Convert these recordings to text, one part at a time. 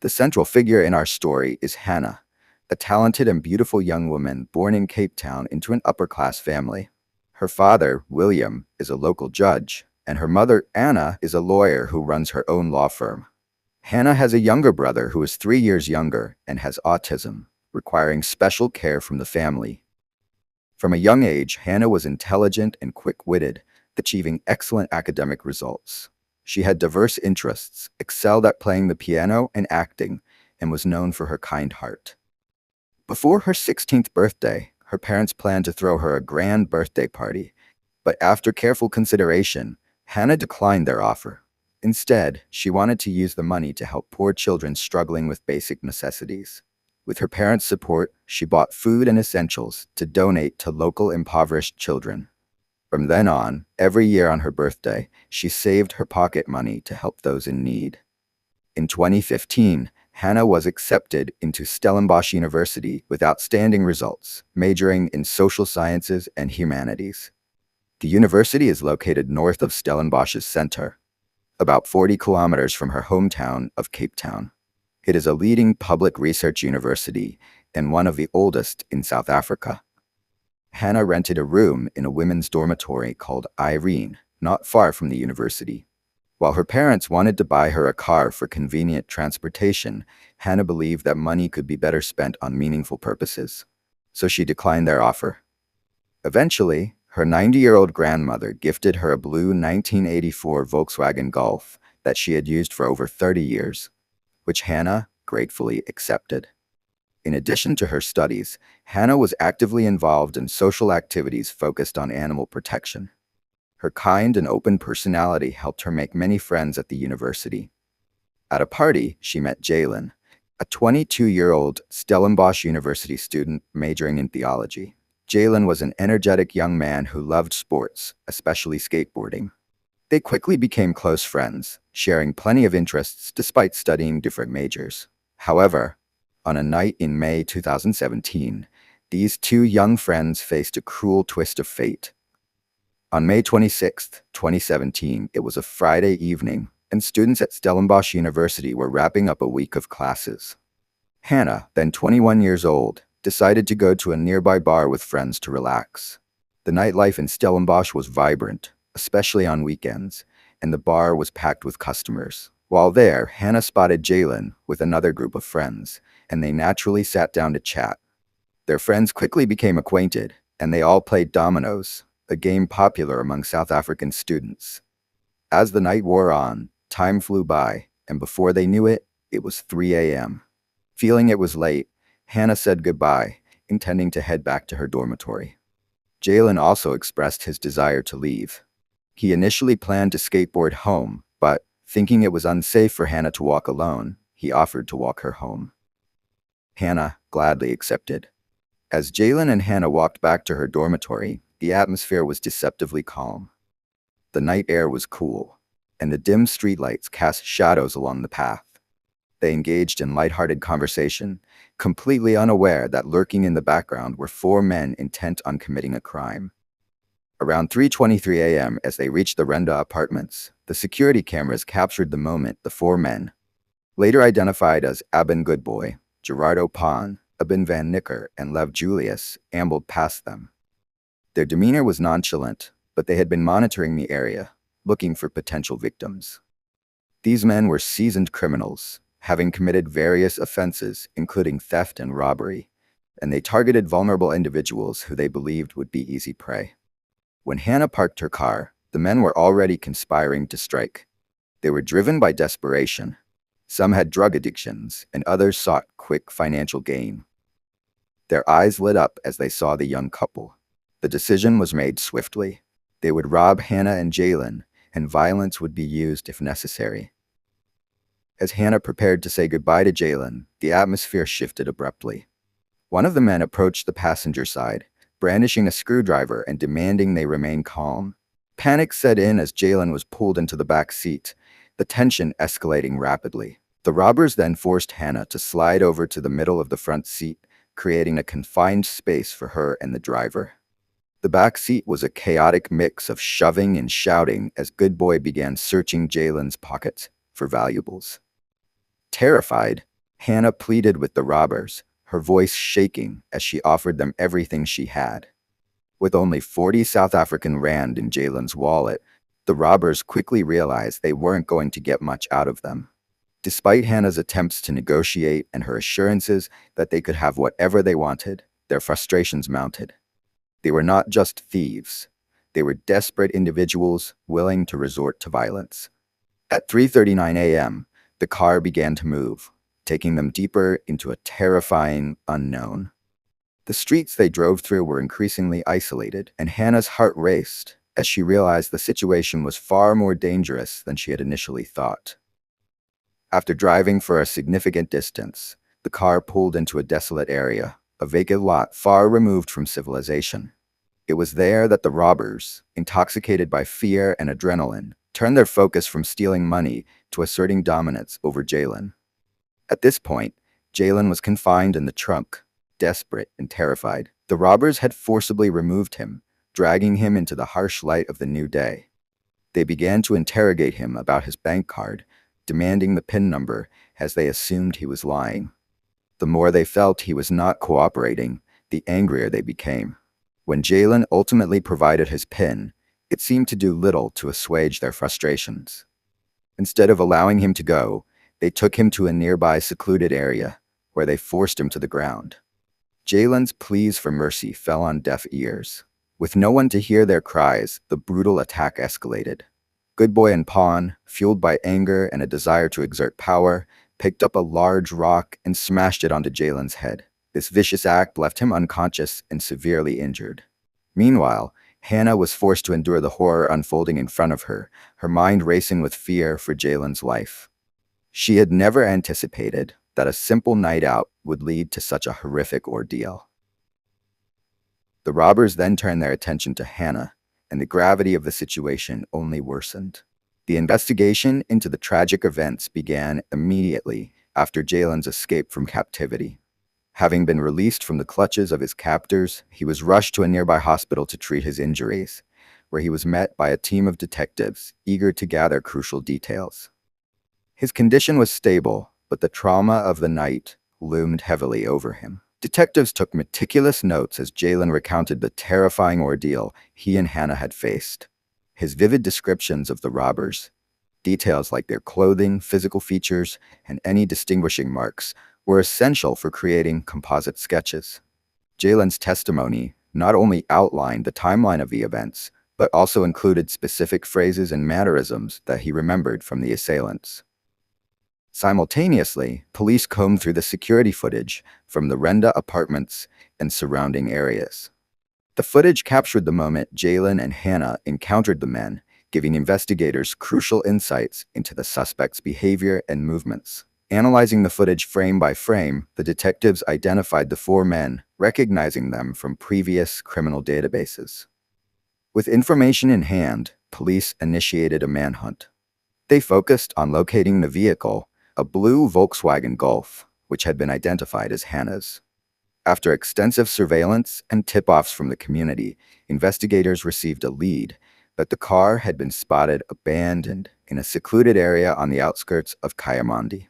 The central figure in our story is Hannah, a talented and beautiful young woman born in Cape Town into an upper-class family. Her father, William, is a local judge, and her mother, Anna, is a lawyer who runs her own law firm. Hannah has a younger brother who is 3 years younger and has autism, requiring special care from the family. From a young age, Hannah was intelligent and quick-witted, achieving excellent academic results. She had diverse interests, excelled at playing the piano and acting, and was known for her kind heart. Before her 16th birthday, her parents planned to throw her a grand birthday party, but after careful consideration, Hannah declined their offer. Instead, she wanted to use the money to help poor children struggling with basic necessities. With her parents' support, she bought food and essentials to donate to local impoverished children. From then on, every year on her birthday, she saved her pocket money to help those in need. In 2015, Hannah was accepted into Stellenbosch University with outstanding results, majoring in social sciences and humanities. The university is located north of Stellenbosch's center, about 40 kilometers from her hometown of Cape Town. It is a leading public research university and one of the oldest in South Africa. Hannah rented a room in a women's dormitory called Irene, not far from the university. While her parents wanted to buy her a car for convenient transportation, Hannah believed that money could be better spent on meaningful purposes. So she declined their offer. Eventually, her 90-year-old grandmother gifted her a blue 1984 Volkswagen Golf that she had used for over 30 years, which Hannah gratefully accepted. In addition to her studies, Hannah was actively involved in social activities focused on animal protection. Her kind and open personality helped her make many friends at the university. At a party, she met Jalen, a 22-year-old Stellenbosch University student majoring in theology. Jalen was an energetic young man who loved sports, especially skateboarding. They quickly became close friends, sharing plenty of interests despite studying different majors. However, on a night in May 2017, these two young friends faced a cruel twist of fate. On May 26, 2017, it was a Friday evening, and students at Stellenbosch University were wrapping up a week of classes. Hannah, then 21 years old, decided to go to a nearby bar with friends to relax. The nightlife in Stellenbosch was vibrant, especially on weekends, and the bar was packed with customers. While there, Hannah spotted Jalen with another group of friends, and they naturally sat down to chat. Their friends quickly became acquainted, and they all played dominoes, a game popular among South African students. As the night wore on, time flew by, and before they knew it, it was 3 a.m. Feeling it was late, Hannah said goodbye, intending to head back to her dormitory. Jalen also expressed his desire to leave. He initially planned to skateboard home, but, thinking it was unsafe for Hannah to walk alone, he offered to walk her home. Hannah gladly accepted. As Jalen and Hannah walked back to her dormitory, the atmosphere was deceptively calm. The night air was cool, and the dim streetlights cast shadows along the path. They engaged in lighthearted conversation, completely unaware that lurking in the background were four men intent on committing a crime. Around 3:23 a.m., as they reached the Renda apartments, the security cameras captured the moment the four men, later identified as Abin Goodboy, Gerardo Pan, Abin Van Nicker, and Lev Julius, ambled past them. Their demeanor was nonchalant, but they had been monitoring the area, looking for potential victims. These men were seasoned criminals, having committed various offenses, including theft and robbery, and they targeted vulnerable individuals who they believed would be easy prey. When Hannah parked her car, the men were already conspiring to strike. They were driven by desperation. Some had drug addictions, and others sought quick financial gain. Their eyes lit up as they saw the young couple. The decision was made swiftly. They would rob Hannah and Jalen, and violence would be used if necessary. As Hannah prepared to say goodbye to Jalen, the atmosphere shifted abruptly. One of the men approached the passenger side, brandishing a screwdriver and demanding they remain calm. Panic set in as Jalen was pulled into the back seat, the tension escalating rapidly. The robbers then forced Hannah to slide over to the middle of the front seat, creating a confined space for her and the driver. The back seat was a chaotic mix of shoving and shouting as Goodboy began searching Jalen's pockets for valuables. Terrified, Hannah pleaded with the robbers, her voice shaking as she offered them everything she had. With only 40 South African rand in Jalen's wallet, the robbers quickly realized they weren't going to get much out of them. Despite Hannah's attempts to negotiate and her assurances that they could have whatever they wanted, their frustrations mounted. They were not just thieves. They were desperate individuals willing to resort to violence. At 3:39 a.m., the car began to move, taking them deeper into a terrifying unknown. The streets they drove through were increasingly isolated, and Hannah's heart raced as she realized the situation was far more dangerous than she had initially thought. After driving for a significant distance, the car pulled into a desolate area, a vacant lot far removed from civilization. It was there that the robbers, intoxicated by fear and adrenaline, turned their focus from stealing money to asserting dominance over Jalen. At this point, Jalen was confined in the trunk, desperate and terrified. The robbers had forcibly removed him, dragging him into the harsh light of the new day. They began to interrogate him about his bank card, demanding the PIN number as they assumed he was lying. The more they felt he was not cooperating, the angrier they became. When Jalen ultimately provided his PIN, it seemed to do little to assuage their frustrations. Instead of allowing him to go, they took him to a nearby secluded area, where they forced him to the ground. Jalen's pleas for mercy fell on deaf ears. With no one to hear their cries, the brutal attack escalated. Good Boy and Pawn, fueled by anger and a desire to exert power, picked up a large rock and smashed it onto Jalen's head. This vicious act left him unconscious and severely injured. Meanwhile, Hannah was forced to endure the horror unfolding in front of her, her mind racing with fear for Jalen's life. She had never anticipated that a simple night out would lead to such a horrific ordeal. The robbers then turned their attention to Hannah, and the gravity of the situation only worsened. The investigation into the tragic events began immediately after Jalen's escape from captivity. Having been released from the clutches of his captors, he was rushed to a nearby hospital to treat his injuries, where he was met by a team of detectives eager to gather crucial details. His condition was stable, but the trauma of the night loomed heavily over him. Detectives took meticulous notes as Jalen recounted the terrifying ordeal he and Hannah had faced. His vivid descriptions of the robbers, details like their clothing, physical features, and any distinguishing marks, were essential for creating composite sketches. Jalen's testimony not only outlined the timeline of the events, but also included specific phrases and mannerisms that he remembered from the assailants. Simultaneously, police combed through the security footage from the Renda apartments and surrounding areas. The footage captured the moment Jalen and Hannah encountered the men, giving investigators crucial insights into the suspects' behavior and movements. Analyzing the footage frame by frame, the detectives identified the four men, recognizing them from previous criminal databases. With information in hand, police initiated a manhunt. They focused on locating the vehicle, a blue Volkswagen Golf, which had been identified as Hannah's. After extensive surveillance and tip-offs from the community, investigators received a lead that the car had been spotted abandoned in a secluded area on the outskirts of Kayamandi.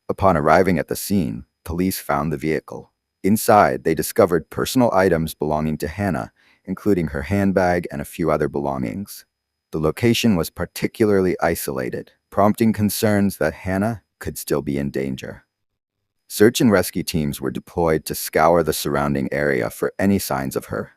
Upon arriving at the scene, police found the vehicle. Inside, they discovered personal items belonging to Hannah, including her handbag and a few other belongings. The location was particularly isolated, prompting concerns that Hannah could still be in danger. Search and rescue teams were deployed to scour the surrounding area for any signs of her.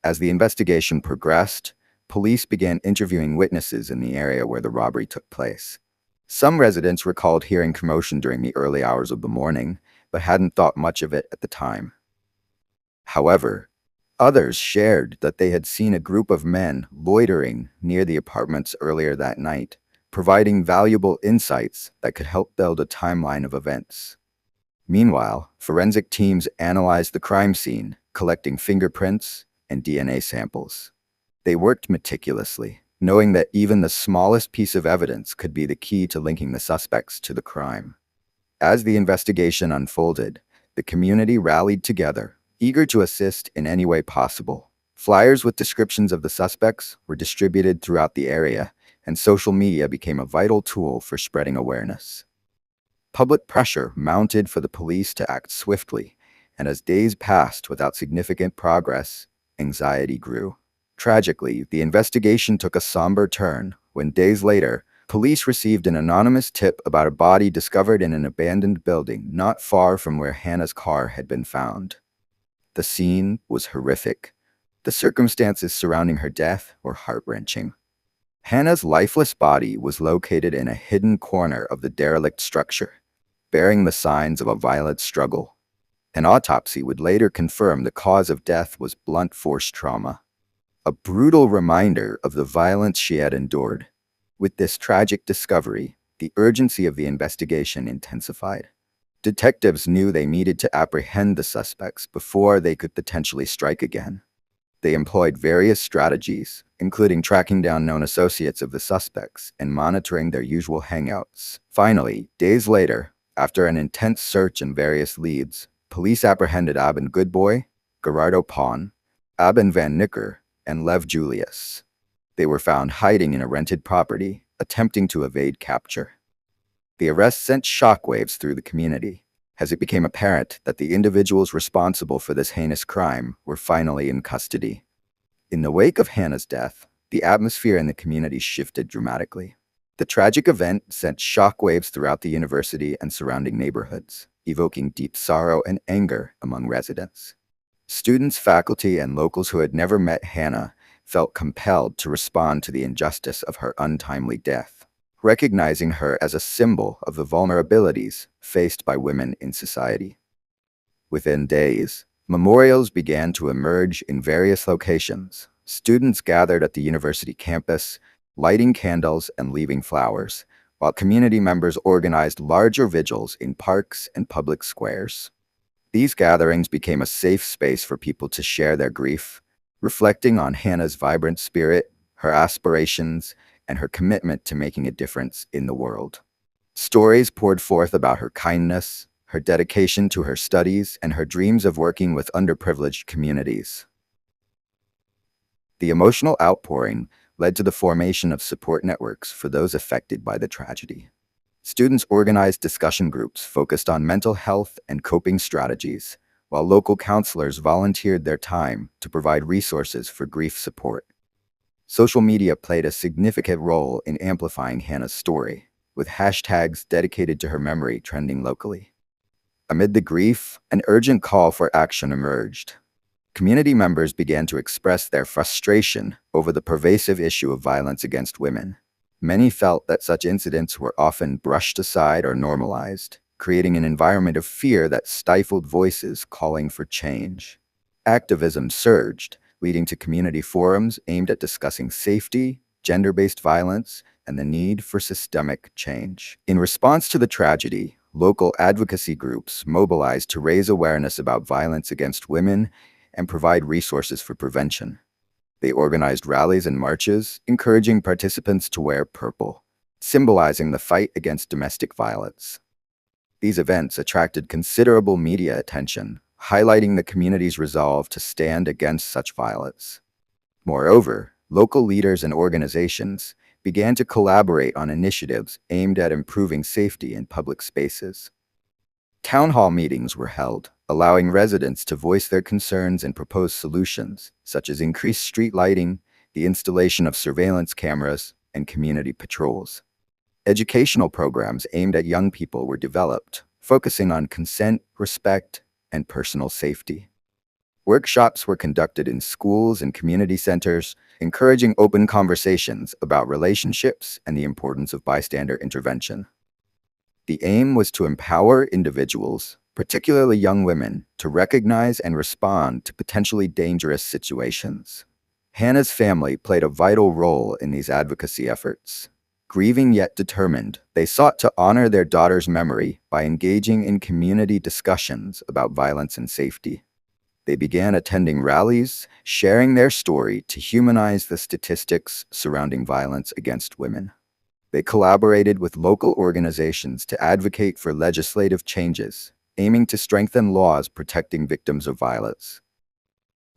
As the investigation progressed, police began interviewing witnesses in the area where the robbery took place. Some residents recalled hearing commotion during the early hours of the morning, but hadn't thought much of it at the time. However, others shared that they had seen a group of men loitering near the apartments earlier that night, providing valuable insights that could help build a timeline of events. Meanwhile, forensic teams analyzed the crime scene, collecting fingerprints and DNA samples. They worked meticulously, knowing that even the smallest piece of evidence could be the key to linking the suspects to the crime. As the investigation unfolded, the community rallied together, eager to assist in any way possible. Flyers with descriptions of the suspects were distributed throughout the area, and social media became a vital tool for spreading awareness. Public pressure mounted for the police to act swiftly, and as days passed without significant progress, anxiety grew. Tragically, the investigation took a somber turn when days later, police received an anonymous tip about a body discovered in an abandoned building not far from where Hannah's car had been found. The scene was horrific. The circumstances surrounding her death were heart-wrenching. Hannah's lifeless body was located in a hidden corner of the derelict structure, bearing the signs of a violent struggle. An autopsy would later confirm the cause of death was blunt force trauma, a brutal reminder of the violence she had endured. With this tragic discovery, the urgency of the investigation intensified. Detectives knew they needed to apprehend the suspects before they could potentially strike again. They employed various strategies, including tracking down known associates of the suspects and monitoring their usual hangouts. Finally, days later, after an intense search and various leads, police apprehended Abin Goodboy, Gerardo Pon, Abin Van Nicker, and Lev Julius. They were found hiding in a rented property, attempting to evade capture. The arrest sent shockwaves through the community, as it became apparent that the individuals responsible for this heinous crime were finally in custody. In the wake of Hannah's death, the atmosphere in the community shifted dramatically. The tragic event sent shockwaves throughout the university and surrounding neighborhoods, evoking deep sorrow and anger among residents. Students, faculty, and locals who had never met Hannah felt compelled to respond to the injustice of her untimely death, recognizing her as a symbol of the vulnerabilities faced by women in society. Within days, memorials began to emerge in various locations. Students gathered at the university campus, lighting candles and leaving flowers, while community members organized larger vigils in parks and public squares. These gatherings became a safe space for people to share their grief, reflecting on Hannah's vibrant spirit, her aspirations, and her commitment to making a difference in the world. Stories poured forth about her kindness, her dedication to her studies, and her dreams of working with underprivileged communities. The emotional outpouring led to the formation of support networks for those affected by the tragedy. Students organized discussion groups focused on mental health and coping strategies, while local counselors volunteered their time to provide resources for grief support. Social media played a significant role in amplifying Hannah's story, with hashtags dedicated to her memory trending locally. Amid the grief, an urgent call for action emerged. Community members began to express their frustration over the pervasive issue of violence against women. Many felt that such incidents were often brushed aside or normalized, creating an environment of fear that stifled voices calling for change. Activism surged, leading to community forums aimed at discussing safety, gender-based violence, and the need for systemic change. In response to the tragedy, local advocacy groups mobilized to raise awareness about violence against women and provide resources for prevention. They organized rallies and marches, encouraging participants to wear purple, symbolizing the fight against domestic violence. These events attracted considerable media attention, highlighting the community's resolve to stand against such violence. Moreover, local leaders and organizations began to collaborate on initiatives aimed at improving safety in public spaces. Town hall meetings were held, allowing residents to voice their concerns and propose solutions, such as increased street lighting, the installation of surveillance cameras, and community patrols. Educational programs aimed at young people were developed, focusing on consent, respect, and personal safety. Workshops were conducted in schools and community centers, encouraging open conversations about relationships and the importance of bystander intervention. The aim was to empower individuals, particularly young women, to recognize and respond to potentially dangerous situations. Hannah's family played a vital role in these advocacy efforts. Grieving yet determined, they sought to honor their daughter's memory by engaging in community discussions about violence and safety. They began attending rallies, sharing their story to humanize the statistics surrounding violence against women. They collaborated with local organizations to advocate for legislative changes, aiming to strengthen laws protecting victims of violence.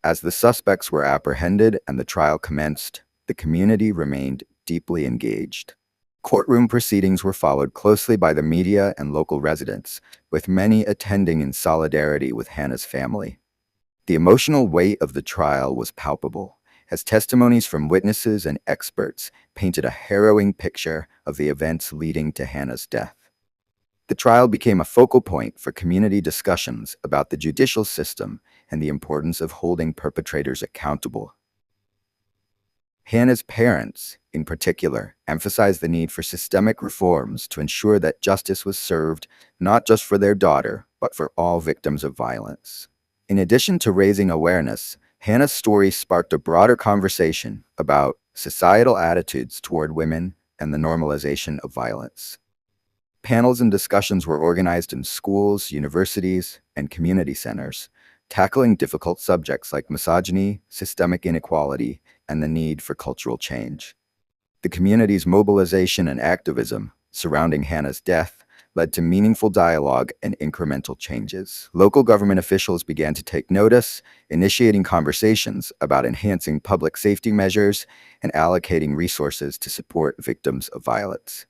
As the suspects were apprehended and the trial commenced, the community remained deeply engaged. Courtroom proceedings were followed closely by the media and local residents, with many attending in solidarity with Hannah's family. The emotional weight of the trial was palpable, as testimonies from witnesses and experts painted a harrowing picture of the events leading to Hannah's death. The trial became a focal point for community discussions about the judicial system and the importance of holding perpetrators accountable. Hannah's parents, in particular, emphasized the need for systemic reforms to ensure that justice was served not just for their daughter, but for all victims of violence. In addition to raising awareness, Hannah's story sparked a broader conversation about societal attitudes toward women and the normalization of violence. Panels and discussions were organized in schools, universities, and community centers, tackling difficult subjects like misogyny, systemic inequality, and the need for cultural change. The community's mobilization and activism surrounding Hannah's death led to meaningful dialogue and incremental changes. Local government officials began to take notice, initiating conversations about enhancing public safety measures and allocating resources to support victims of violence.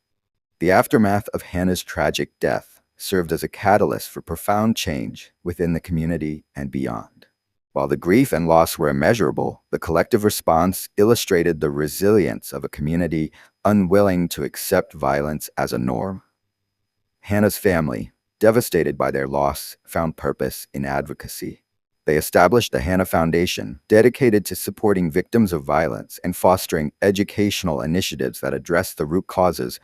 The aftermath of Hannah's tragic death served as a catalyst for profound change within the community and beyond. While the grief and loss were immeasurable, the collective response illustrated the resilience of a community unwilling to accept violence as a norm. Hannah's family, devastated by their loss, found purpose in advocacy. They established the Hannah Foundation, dedicated to supporting victims of violence and fostering educational initiatives that address the root causes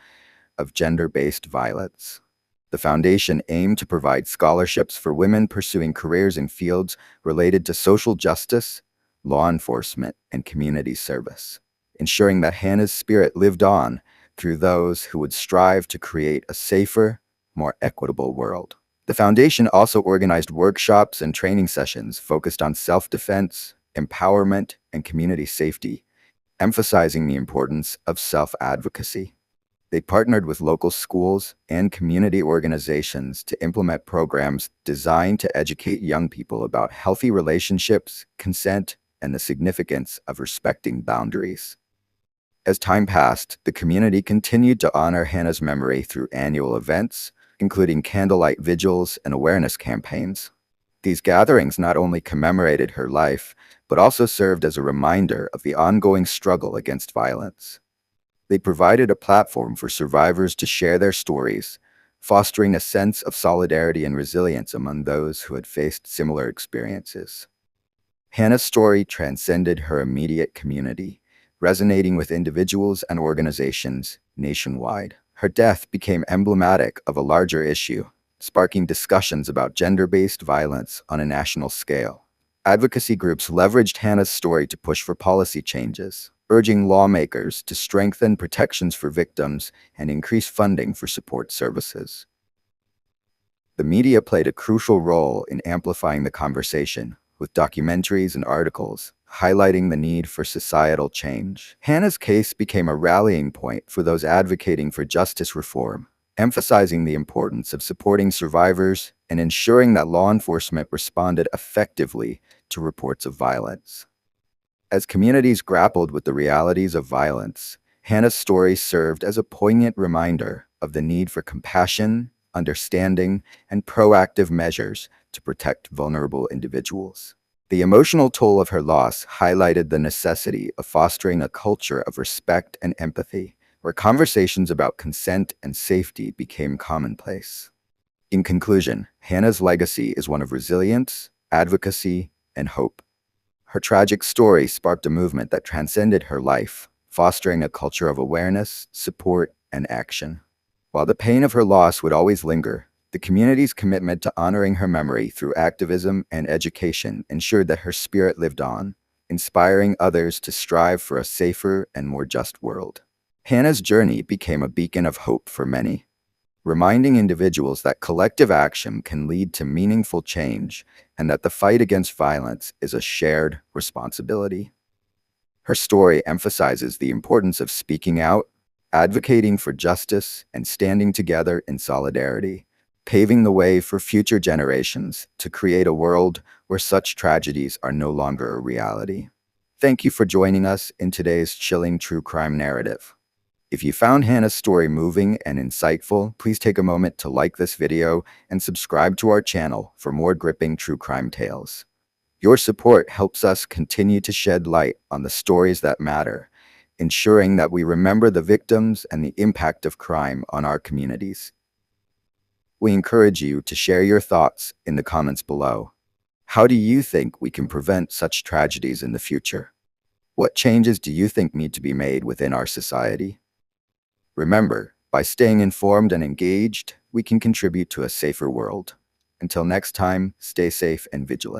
of gender-based violence. The foundation aimed to provide scholarships for women pursuing careers in fields related to social justice, law enforcement, and community service, ensuring that Hannah's spirit lived on through those who would strive to create a safer, more equitable world. The foundation also organized workshops and training sessions focused on self-defense, empowerment, and community safety, emphasizing the importance of self-advocacy. They partnered with local schools and community organizations to implement programs designed to educate young people about healthy relationships, consent, and the significance of respecting boundaries. As time passed, the community continued to honor Hannah's memory through annual events, including candlelight vigils and awareness campaigns. These gatherings not only commemorated her life, but also served as a reminder of the ongoing struggle against violence. They provided a platform for survivors to share their stories, fostering a sense of solidarity and resilience among those who had faced similar experiences. Hannah's story transcended her immediate community, resonating with individuals and organizations nationwide. Her death became emblematic of a larger issue, sparking discussions about gender-based violence on a national scale. Advocacy groups leveraged Hannah's story to push for policy changes, urging lawmakers to strengthen protections for victims and increase funding for support services. The media played a crucial role in amplifying the conversation, with documentaries and articles highlighting the need for societal change. Hannah's case became a rallying point for those advocating for justice reform, emphasizing the importance of supporting survivors and ensuring that law enforcement responded effectively to reports of violence. As communities grappled with the realities of violence, Hannah's story served as a poignant reminder of the need for compassion, understanding, and proactive measures to protect vulnerable individuals. The emotional toll of her loss highlighted the necessity of fostering a culture of respect and empathy, where conversations about consent and safety became commonplace. In conclusion, Hannah's legacy is one of resilience, advocacy, and hope. Her tragic story sparked a movement that transcended her life, fostering a culture of awareness, support, and action. While the pain of her loss would always linger, the community's commitment to honoring her memory through activism and education ensured that her spirit lived on, inspiring others to strive for a safer and more just world. Hannah's journey became a beacon of hope for many, reminding individuals that collective action can lead to meaningful change and that the fight against violence is a shared responsibility. Her story emphasizes the importance of speaking out, advocating for justice, and standing together in solidarity, paving the way for future generations to create a world where such tragedies are no longer a reality. Thank you for joining us in today's chilling true crime narrative. If you found Hannah's story moving and insightful, please take a moment to like this video and subscribe to our channel for more gripping true crime tales. Your support helps us continue to shed light on the stories that matter, ensuring that we remember the victims and the impact of crime on our communities. We encourage you to share your thoughts in the comments below. How do you think we can prevent such tragedies in the future? What changes do you think need to be made within our society? Remember, by staying informed and engaged, we can contribute to a safer world. Until next time, stay safe and vigilant.